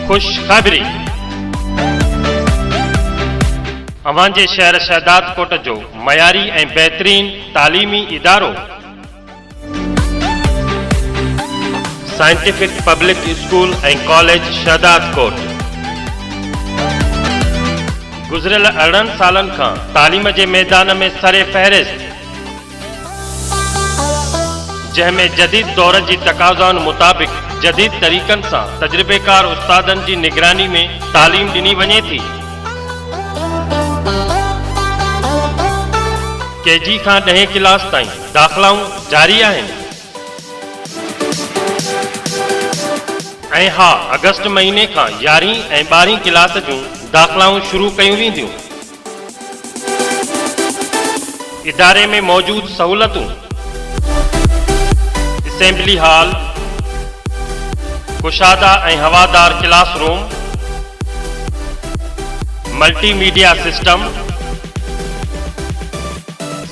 खुशखबरी अवांजे शहर शहदादकोट जो मयारी ऐं बेहतरीन तालीमी इदारो साइंटिफिक पब्लिक स्कूल ऐं कॉलेज शहदादकोट गुज़रियल 18 सालनि खां तालीम जे मैदान में सरे फ़हरिस्त, जंहिंमें जदीद दौर जी तक़ाज़ाउनि मुताबिक़ जदीद तरीक़नि सां तजुर्बेकार उस्तादनि जी निगरानी में तालीम ॾिनी वञे थी। केजी खां 10 क्लास ताईं दाख़िलाऊं जारी आहिनि ऐं हा, अगस्त महीने खां 11हीं ऐं 12हीं क्लास जूं दाख़िलाऊं शुरू कयूं वेंदियूं। इदारे में मौजूद सहूलतूं असेंबली हॉल, कुशादा ऐं हवादार classroom, multimedia system,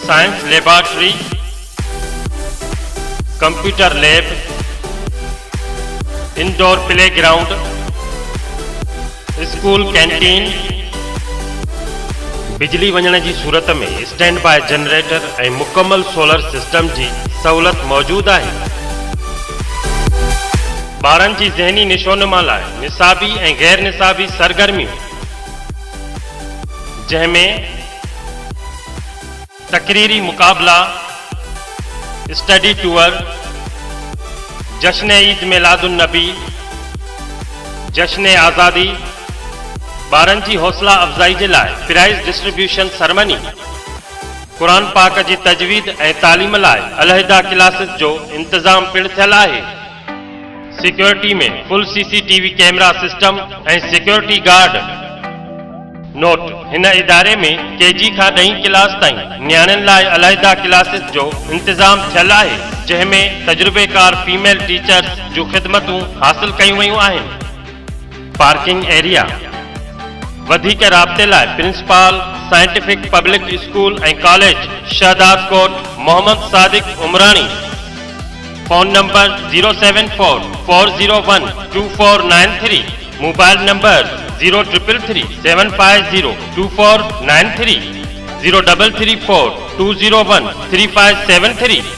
science laboratory, computer lab, indoor play ground, school canteen, बिजली वञण जी सूरत में स्टैंड बाय जनरेटर ऐं मुकम्मल सोलर सिस्टम जी सहूलत मौजूद आहे। ॿारनि जी ज़हनी निशोनमा लाइ निसाबी ऐं गैर निसाबी सरगर्मियूं, जंहिंमें तकरीरी मुक़ाबला, स्टडी टूर, जश्न ईद मिलादुन नबी, जश्न आज़ादी, ॿारनि जी हौसला अफ़ज़ाई जे लाइ प्राइज़ डिस्ट्रीब्यूशन सेरेमनी, क़ुरान पाक जी तजवीद ऐं तालीम लाइ अलहदा क्लासिस जो इंतज़ाम पिणु थियल आहे। सिक्योरिटी में फुल CCTV कैमरा सिस्टम ऐं सिक्योरिटी गार्ड। नोट, हिन इदारे में केजी खां 10 क्लास ताईं नियाणियुनि लाइ अलहदा क्लासिस जो इंतज़ाम थियल आहे, जंहिंमें तजुर्बेकार फीमेल टीचर्स जूं ख़िदमतूं हासिल कयूं वयूं आहिनि। Parking area. वधीक राब्ते लाइ प्रिंसिपाल साइंटिफिक पब्लिक स्कूल ऐं college Shahdadkot Mohammad Sadiq Umrani. Phone number 074-401-2493, mobile number 03337502493, 0334-201-3573।